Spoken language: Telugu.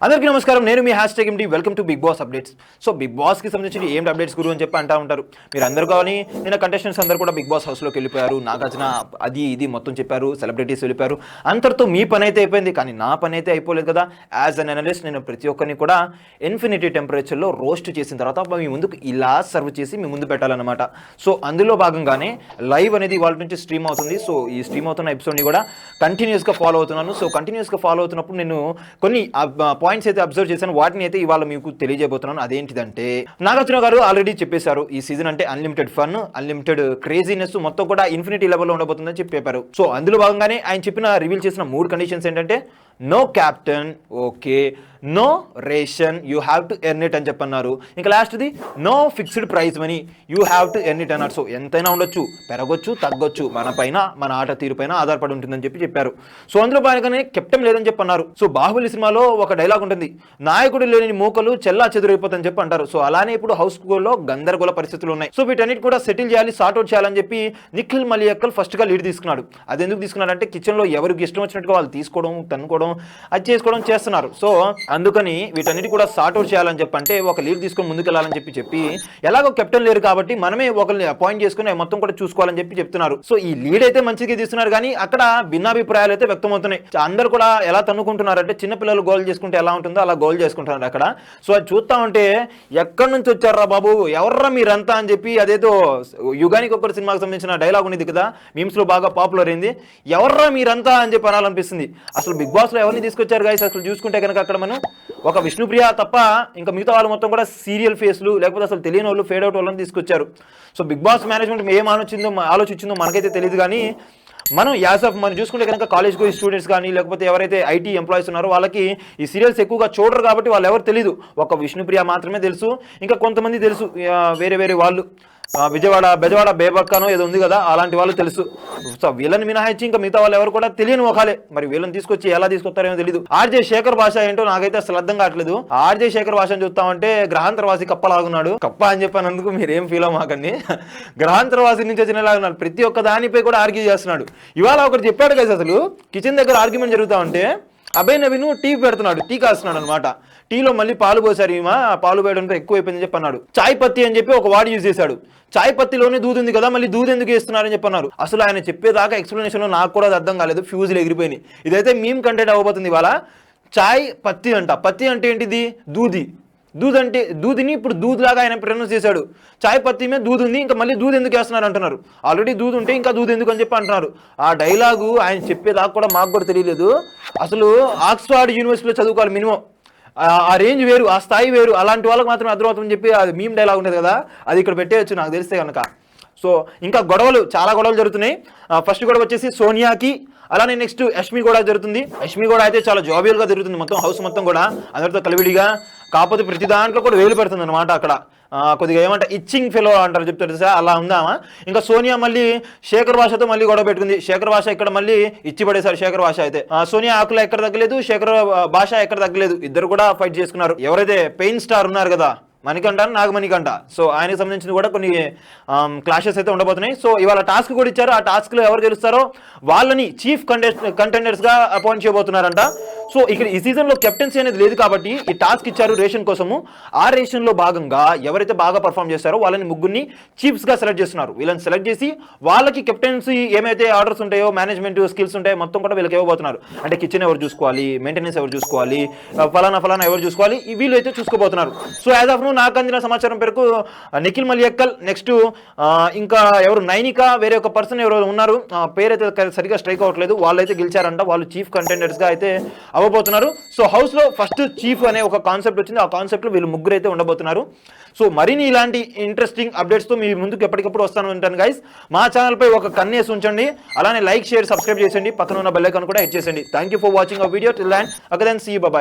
అందరికీ నమస్కారం. నేను మీ #MD. Welcome to Bigg Boss updates. So Bigg బాస్కి సంబంధించి ఏం అప్డేట్స్ గురు అని చెప్పి అంటూ ఉంటారు మీరు అందరూ. కానీ నిన్న కంటెస్టెంట్స్ అందరూ కూడా బిగ్ బాస్ హౌస్లోకి వెళ్ళిపోయారు. నాగార్జున అది ఇది మొత్తం చెప్పారు, సెలబ్రిటీస్ వెళ్ళిపోయారు. అంతటితో మీ పని అయితే అయిపోయింది, కానీ నా పని అయితే అయిపోలేదు కదా. యాజ్ అన్ అనలిస్ట్ నేను ప్రతి ఒక్కరిని కూడా ఇన్ఫినిటీ టెంపరేచర్లో రోస్ట్ చేసిన తర్వాత మీ ముందుకు ఇలా సర్వ్ చేసి మీ ముందు పెట్టాలన్నమాట. సో అందులో భాగంగానే లైవ్ అనేది వాళ్ళ నుంచి స్ట్రీమ్ అవుతుంది. సో ఈ స్ట్రీమ్ అవుతున్న ఎపిసోడ్ని కూడా కంటిన్యూస్గా ఫాలో అవుతున్నాను. సో కంటిన్యూస్గా ఫాలో అవుతున్నప్పుడు నేను కొన్ని పాయింట్స్ అయితే అబ్జర్వ్ చేశాను, వాటిని అయితే ఇవాళ మీకు తెలియజేయబోతున్నాను. అదేంటిదంటే నాగార్జున గారు ఆల్రెడీ చెప్పేశారు ఈ సీజన్ అంటే అన్లిమిటెడ్ ఫన్, అన్లిమిటెడ్ క్రేజీనెస్ మొత్తం కూడా ఇన్ఫినిటీ లెవెల్లో ఉండబోతుందని చెప్పారు. సో అందులో భాగంగానే ఆయన చెప్పిన రివీల్ చేసిన 3 కండిషన్స్ ఏంటంటే no captain, okay, no ration, you have to earn it అని చెప్పన్నారు. ఇంకా లాస్ట్ది no fixed prize money, you have to earn it అన్నారు. సో ఎంతైనా ఉండొచ్చు, పెరగొచ్చు, తగ్గొచ్చు, మన పైన మన ఆట తీరు పైన ఆధారపడి ఉంటుందని చెప్పారు. సో అందులో భాగంగానే కెప్టెన్ లేదని చెప్పన్నారు. సో బాహుబలి సినిమాలో ఒక డైలాగ్ ఉంటుంది, నాయకుడు లేని మూకలు చెల్లా చెదురైపోతుందని చెప్పి అంటారు. సో అలానే ఇప్పుడు హౌస్ లో గందరగోళ పరిస్థితులు ఉన్నాయి. సో వీటన్నిటి కూడా సెటిల్ చేయాలి, సార్ట్అవుట్ చేయాలని చెప్పి నిఖిల్ మలియక్కల్ ఫస్ట్ గా లీడ్ తీసుకున్నాడు. అది ఎందుకు తీసుకున్నాడంటే కిచెన్ లో ఎవరికి ఇష్టం వచ్చినట్టుగా వాళ్ళు తీసుకోవడం, తన్నుకోవడం, అది చేసుకోవడం చేస్తున్నారు. సో అందుకని వీటన్నిటి కూడా సార్ట్అవుట్ చేయాలని చెప్పంటే ఒక లీడ్ తీసుకొని ముందుకెళ్ళాలని చెప్పి ఎలాగో కెప్టెన్ లేరు కాబట్టి మనమే ఒకరిని అపాయింట్ చేసుకుని మొత్తం కూడా చూసుకోవాలని చెప్తున్నారు. సో ఈ లీడ్ అయితే మంచిగా తీస్తున్నారు, కానీ అక్కడ భిన్నాభిప్రాయాలు అయితే వ్యక్తమవుతున్నాయి. అందరూ కూడా ఎలా తన్నుకుంటున్నారంటే చిన్నపిల్లలు గోల్ చేసుకుంటే ఎలా ఉంటుందో అలా గోల్ చేసుకుంటున్నారు అక్కడ. సో అది చూస్తా ఉంటే ఎక్కడి నుంచి వచ్చారా బాబు, ఎవర్రా మీరంతా అని చెప్పి అదేదో యుగానికి ఒకటి సినిమాకి సంబంధించిన డైలాగ్ ఉంది కదా, మీమ్స్ లో బాగా పాపులర్ అయింది, ఎవర్రా మీరంతా అని చెప్పి అనాలనిపిస్తుంది. అసలు బిగ్ బాస్ లో ఎవరిని తీసుకొచ్చారు గైస్? అసలు చూసుకుంటే కనుక అక్కడ మనం ఒక విష్ణుప్రియ తప్ప ఇంకా మిగతా వాళ్ళు మొత్తం కూడా సీరియల్ ఫేస్లు, లేకపోతే అసలు తెలియని వాళ్ళు, ఫేడ్ అవుట్ వాళ్ళని తీసుకొచ్చారు. సో బిగ్ బాస్ మేనేజ్మెంట్ ఏం ఆలోచించిందో మనకైతే తెలియదు, కానీ మనం మనం చూసుకుంటే కనుక కాలేజ్ గోయి స్టూడెంట్స్ కానీ లేకపోతే ఎవరైతే ఐటీ ఎంప్లాయీస్ ఉన్నారో వాళ్ళకి ఈ సీరియల్స్ ఎక్కువగా చూడరు కాబట్టి వాళ్ళు ఎవరు తెలియదు. ఒక విష్ణుప్రియ మాత్రమే తెలుసు, ఇంకా కొంతమంది తెలుసు వేరే వాళ్ళు, బెజవాడ బేబక్కనో ఏదో ఉంది కదా, అలాంటి వాళ్ళు తెలుసు. సో వీళ్ళని మినహాయించి ఇంకా మిగతా వాళ్ళు ఎవరు కూడా తెలియని ఒకలే. మరి వీళ్ళని తీసుకొచ్చి ఎలా తీసుకొస్తారేమో తెలియదు. ఆర్జే శేఖర్ భాష ఏంటో నాకైతే అసలు అర్థం కావట్లేదు. ఆర్జే శేఖర్ భాషను చూస్తామంటే గ్రహాంతరవాసి కప్పలాగున్నాడు. కప్ప అని చెప్పినందుకు మీరేం ఫీల్ అవ్వకండి, గ్రహాంతరవాసి నుంచి వచ్చినలాగున్నాడు. ప్రతి ఒక్క దానిపై కూడా ఆర్గ్యూ చేస్తున్నాడు. ఇవాళ ఒకటి చెప్పాడు కదా, అసలు కిచెన్ దగ్గర ఆర్గ్యుమెంట్ జరుగుతా ఉంటే అభయ్ నవీన్ టీ పెడుతున్నాడు, టీ కాస్తున్నాడు అనమాట. టీలో మళ్ళీ పాలు పోసారు, పాలు పోయడంతో ఎక్కువ అయిపోయిందని చెప్పి అన్నాడు. చాయ్ పత్తి అని చెప్పి ఒక వాడు యూజ్ చేశాడు. చాయ్ పత్తిలోనే దూద్ ఉంది కదా, మళ్ళీ దూద్ ఎందుకు వేస్తున్నారని చెప్పన్నారు. అసలు ఆయన చెప్పేదాకా ఎక్స్ప్లెనేషన్లో నాకు కూడా అర్థం కాలేదు, ఫ్యూజులు ఎగిరిపోయినాయి. ఇదైతే మీమ్ కంటెంట్ అవ్వబోతుంది ఇవాళ. చాయ్ పత్తి అంట, పత్తి అంటే ఏంటిది? దూద్ అంటే దూదిని ఇప్పుడు దూద్ లాగా ఆయన ప్రొనౌన్స్ చేశాడు. చాయ్ పత్తి మీద దూద్ ఉంది, ఇంకా మళ్ళీ దూద్ ఎందుకు వేస్తున్నారు అంటున్నారు. ఆల్రెడీ దూద్ ఉంటే ఇంకా దూద్ ఎందుకు అని చెప్పి అంటున్నారు. ఆ డైలాగు ఆయన చెప్పేదాకా కూడా మాకు కూడా తెలియలేదు. అసలు ఆక్స్ఫర్డ్ యూనివర్సిటీలో చదువుకోవాలి మినిమం, ఆ రేంజ్ వేరు, ఆ స్థాయి వేరు. అలాంటి వాళ్ళకి మాత్రం అర్థమవుతుందని చెప్పి అది మీమ్ డైలాగ్ ఉంటుంది కదా, అది ఇక్కడ పెట్టేయచ్చు నాకు తెలిస్తే కనుక. సో ఇంకా చాలా గొడవలు జరుగుతున్నాయి. ఫస్ట్ గొడవ వచ్చేసి సోనియాకి, అలానే నెక్స్ట్ యష్మి కూడా జరుగుతుంది. యష్మి కూడా అయితే చాలా జాబియల్గా జరుగుతుంది, మొత్తం హౌస్ మొత్తం కూడా అందరితో కలివిడిగా. కాకపోతే ప్రతి దాంట్లో కూడా వేలు పెడుతుంది అనమాట. అక్కడ కొద్దిగా ఏమంటే ఇచ్చింగ్ ఫెలో అంటారు, చెప్తారు సార్, అలా ఉందామా. ఇంకా సోనియా మళ్ళీ శేఖర్ భాషతో మళ్ళీ గొడవ పెట్టుకుంది. శేఖర్ భాష ఇక్కడ మళ్ళీ ఇచ్చి పడేశారు. శేఖర్ భాష అయితే సోనియా ఆకులు ఎక్కడ తగ్గలేదు, శేఖర్ భాష ఎక్కడ తగ్గలేదు, ఇద్దరు కూడా ఫైట్ చేసుకున్నారు. ఎవరైతే పెయిన్ స్టార్ ఉన్నారు కదా మణికంఠ, నాగమణికంఠ, సో ఆయనకు సంబంధించిన కూడా కొన్ని క్లాషెస్ అయితే ఉండబోతున్నాయి. సో ఇవాళ టాస్క్ కూడా ఇచ్చారు. ఆ టాస్క్లో ఎవరు గెలుస్తారో వాళ్ళని చీఫ్ కంటెండర్స్గా అపాయింట్ చేయబోతున్నారంట. సో ఇక్కడ ఈ సీజన్లో కెప్టెన్సీ అనేది లేదు కాబట్టి ఈ టాస్క్ ఇచ్చారు రేషన్ కోసము. ఆ రేషన్లో భాగంగా ఎవరైతే బాగా పర్ఫామ్ చేస్తారో వాళ్ళని ముగ్గురిని చీఫ్స్గా సెలెక్ట్ చేస్తున్నారు. వీళ్ళని సెలెక్ట్ చేసి వాళ్ళకి కెప్టెన్సీ ఏమైతే ఆర్డర్స్ ఉంటాయో, మేనేజ్మెంట్ స్కిల్స్ ఉంటాయో మొత్తం కూడా వీళ్ళకి ఇవ్వబోతున్నారు. అంటే కిచెన్ ఎవరు చూసుకోవాలి, మెయింటెనెన్స్ ఎవరు చూసుకోవాలి, ఫలానా ఎవరు చూసుకోవాలి, వీళ్ళు అయితే చూసుకోబోతున్నారు. సో యాజ్ ఆఫ్ నాకు అందిన సమాచారం మేరకు నిఖిల్ మలియక్కల్, నెక్స్ట్ ఇంకా ఎవరు నైనిక, వేరే ఒక పర్సన్ ఎవరు ఉన్నారు, పేరైతే సరిగా స్ట్రైక్ అవ్వట్లేదు, వాళ్ళైతే గెలిచారంట. వాళ్ళు చీఫ్ కంటెండర్స్గా అయితే అవ్వబోతున్నారు. సో హౌస్లో ఫస్ట్ చీఫ్ అనే ఒక కాన్సెప్ట్ వచ్చింది. ఆ కాన్సెప్ట్లో వీళ్ళు ముగ్గురు అయితే ఉండబోతున్నారు. సో మరిన్ని ఇలాంటి ఇంట్రెస్టింగ్ అప్డేట్స్తో మీ ముందుకు ఎప్పటికప్పుడు వస్తాను ఉంటాను గైస్. మా ఛానల్పై ఒక కన్నేసి ఉంచండి, అలానే లైక్, షేర్, సబ్స్క్రైబ్ చేయండి, పక్కన ఉన్న బెల్ ఐకాన్ కూడా హిట్ చేయండి. Thank you for watching our video till then. Okay then, see you, by.